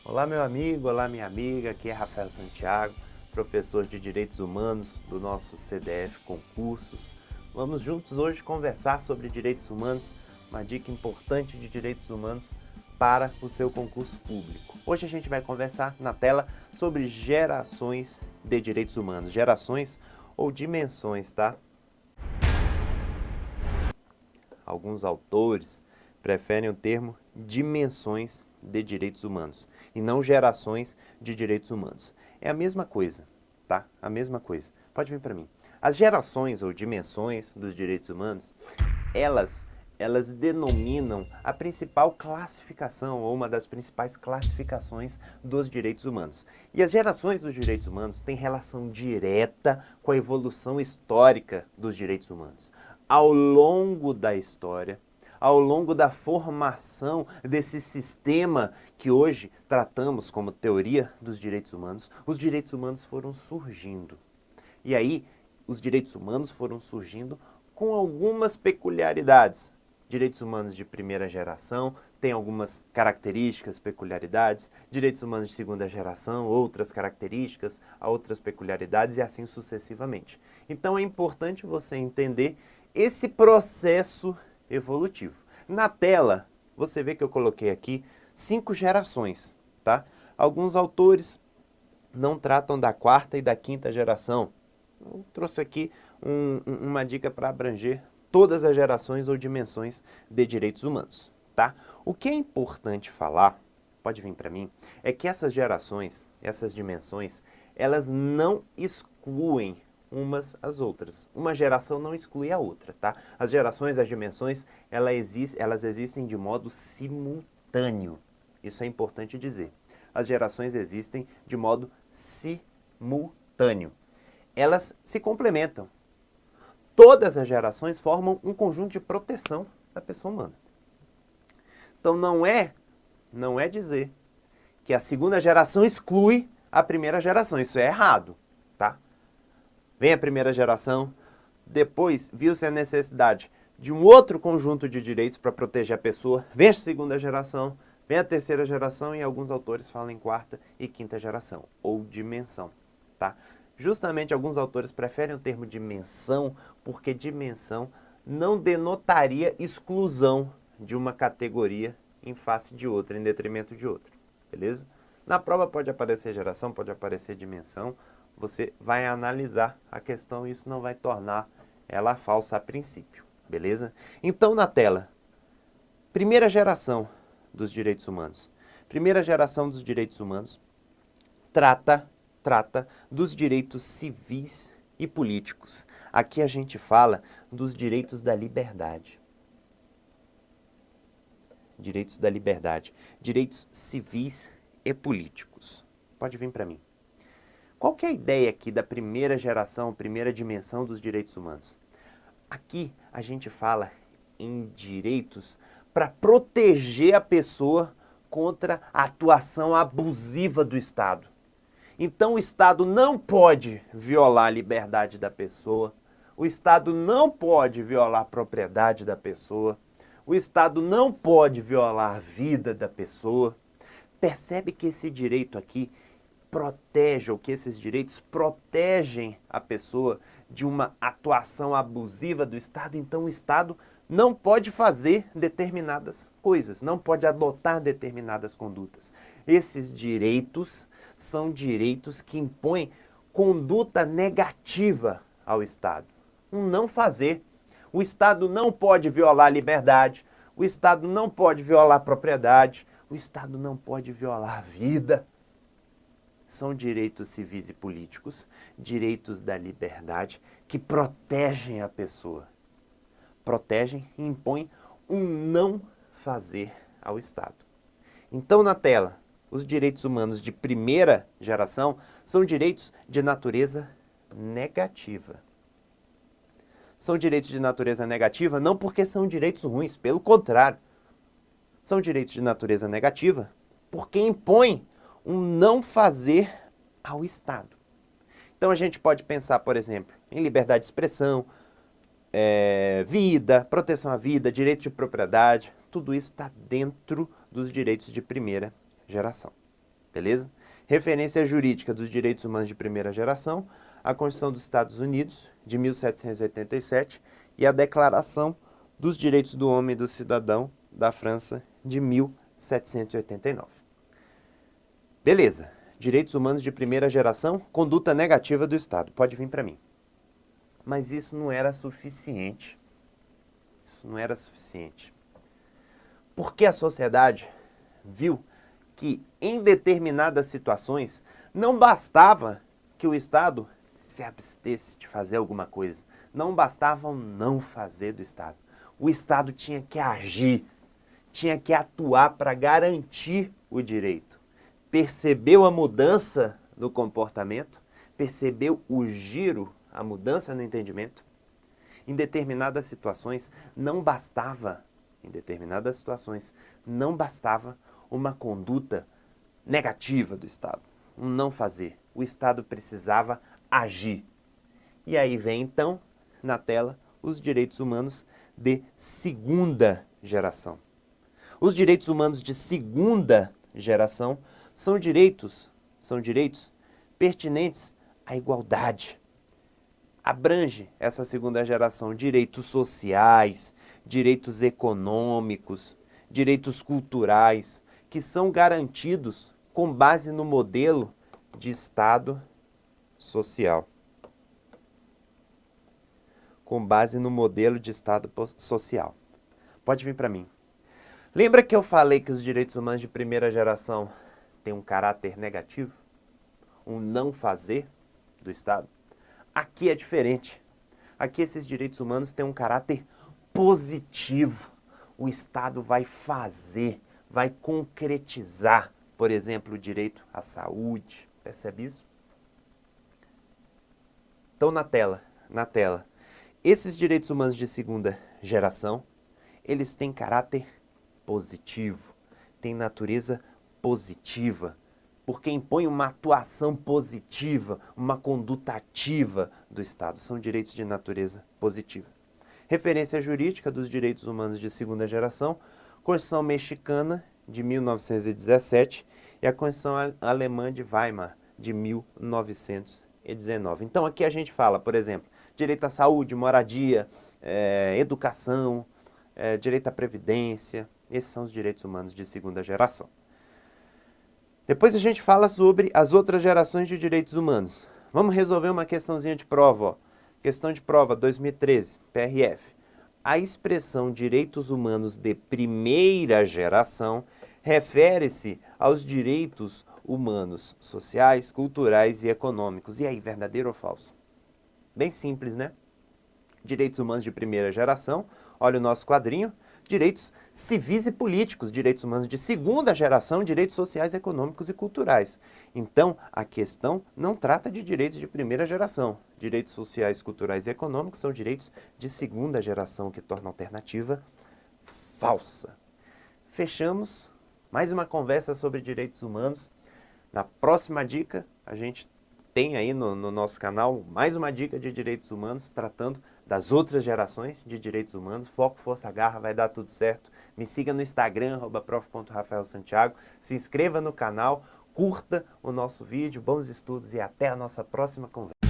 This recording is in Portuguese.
Olá, meu amigo, olá, minha amiga, aqui é Rafael Santiago, professor de Direitos Humanos do nosso CDF Concursos. Vamos juntos hoje conversar sobre direitos humanos, uma dica importante de direitos humanos para o seu concurso público. Hoje a gente vai conversar na tela sobre gerações de direitos humanos, gerações ou dimensões, tá? Alguns autores preferem o termo dimensões de direitos humanos e não gerações de direitos humanos. É a mesma coisa, tá? A mesma coisa. Pode vir para mim. As gerações ou dimensões dos direitos humanos, elas denominam a principal classificação ou uma das principais classificações dos direitos humanos. E as gerações dos direitos humanos têm relação direta com a evolução histórica dos direitos humanos. Ao longo da história, ao longo da formação desse sistema que hoje tratamos como teoria dos direitos humanos, os direitos humanos foram surgindo. E aí, os direitos humanos foram surgindo com algumas peculiaridades. Direitos humanos de primeira geração têm algumas características, peculiaridades. Direitos humanos de segunda geração, outras características, outras peculiaridades e assim sucessivamente. Então é importante você entender esse processo evolutivo. Na tela, você vê que eu coloquei aqui 5 gerações, tá? Alguns autores não tratam da quarta e da quinta geração. Eu trouxe aqui uma dica para abranger todas as gerações ou dimensões de direitos humanos, tá? O que é importante falar, pode vir para mim, é que essas gerações, essas dimensões, elas não excluem umas às outras. Uma geração não exclui a outra, tá? As gerações, as dimensões, elas existem de modo simultâneo. Isso é importante dizer. As gerações existem de modo simultâneo. Elas se complementam. Todas as gerações formam um conjunto de proteção da pessoa humana. Então não é dizer que a segunda geração exclui a primeira geração. Isso é errado, tá? Vem a primeira geração, depois viu-se a necessidade de um outro conjunto de direitos para proteger a pessoa, vem a segunda geração, vem a terceira geração e alguns autores falam em quarta e quinta geração, ou dimensão, tá? Justamente alguns autores preferem o termo dimensão, porque dimensão não denotaria exclusão de uma categoria em face de outra, em detrimento de outra, beleza? Na prova pode aparecer geração, pode aparecer dimensão, você vai analisar a questão e isso não vai tornar ela falsa a princípio, beleza? Então, na tela, primeira geração dos direitos humanos. Primeira geração dos direitos humanos trata dos direitos civis e políticos. Aqui a gente fala dos direitos da liberdade. Direitos da liberdade. Direitos civis e políticos. Pode vir para mim. Qual que é a ideia aqui da primeira geração, primeira dimensão dos direitos humanos? Aqui a gente fala em direitos para proteger a pessoa contra a atuação abusiva do Estado. Então o Estado não pode violar a liberdade da pessoa, o Estado não pode violar a propriedade da pessoa, o Estado não pode violar a vida da pessoa. Percebe que esse direito aqui protege, ou que esses direitos protegem a pessoa de uma atuação abusiva do Estado, então o Estado não pode fazer determinadas coisas, não pode adotar determinadas condutas. Esses direitos são direitos que impõem conduta negativa ao Estado. Um não fazer. O Estado não pode violar a liberdade, o Estado não pode violar a propriedade, o Estado não pode violar a vida. São direitos civis e políticos, direitos da liberdade, que protegem a pessoa. Protegem e impõem um não fazer ao Estado. Então, na tela, os direitos humanos de primeira geração são direitos de natureza negativa. São direitos de natureza negativa não porque são direitos ruins, pelo contrário. São direitos de natureza negativa porque impõem um não fazer ao Estado. Então a gente pode pensar, por exemplo, em liberdade de expressão, vida, proteção à vida, direito de propriedade, tudo isso está dentro dos direitos de primeira geração. beleza? Referência jurídica dos direitos humanos de primeira geração, a Constituição dos Estados Unidos, de 1787, e a Declaração dos Direitos do Homem e do Cidadão da França, de 1789. Beleza. Direitos humanos de primeira geração, conduta negativa do Estado. Pode vir para mim. Mas isso não era suficiente. Isso não era suficiente. Porque a sociedade viu que em determinadas situações não bastava que o Estado se abstesse de fazer alguma coisa. Não bastava o não fazer do Estado. O Estado tinha que agir, tinha que atuar para garantir o direito. Percebeu a mudança no comportamento, percebeu o giro, a mudança no entendimento. Em determinadas situações não bastava, uma conduta negativa do Estado, um não fazer. O Estado precisava agir. E aí vem então, na tela, os direitos humanos de segunda geração. Os direitos humanos de segunda geração são direitos pertinentes à igualdade. Abrange essa segunda geração direitos sociais, direitos econômicos, direitos culturais, que são garantidos com base no modelo de Estado social. Com base no modelo de Estado social. Pode vir para mim. Lembra que eu falei que os direitos humanos de primeira geração têm um caráter negativo? Um não fazer do Estado? Aqui é diferente. Aqui esses direitos humanos têm um caráter positivo. O Estado vai fazer, vai concretizar, por exemplo, o direito à saúde. Percebe isso? Então, na tela, esses direitos humanos de segunda geração, eles têm caráter positivo, têm natureza positiva, porque impõe uma atuação positiva, uma conduta ativa do Estado. São direitos de natureza positiva. Referência jurídica dos direitos humanos de segunda geração, Constituição Mexicana, de 1917, e a Constituição Alemã de Weimar, de 1919. Então, aqui a gente fala, por exemplo, direito à saúde, moradia, educação, direito à previdência. Esses são os direitos humanos de segunda geração. Depois a gente fala sobre as outras gerações de direitos humanos. Vamos resolver uma questãozinha de prova, ó. Questão de prova 2013, PRF. A expressão direitos humanos de primeira geração refere-se aos direitos humanos sociais, culturais e econômicos. E aí, verdadeiro ou falso? Bem simples, né? Direitos humanos de primeira geração, olha o nosso quadrinho. Direitos civis e políticos, direitos humanos de segunda geração, direitos sociais, econômicos e culturais. Então, a questão não trata de direitos de primeira geração. Direitos sociais, culturais e econômicos são direitos de segunda geração, que torna a alternativa falsa. Fechamos mais uma conversa sobre direitos humanos. Na próxima dica, a gente tem aí no nosso canal mais uma dica de direitos humanos, tratando das outras gerações de direitos humanos. Foco, força, garra, vai dar tudo certo. Me siga no Instagram, @prof.rafaelsantiago. Se inscreva no canal, curta o nosso vídeo, bons estudos e até a nossa próxima conversa.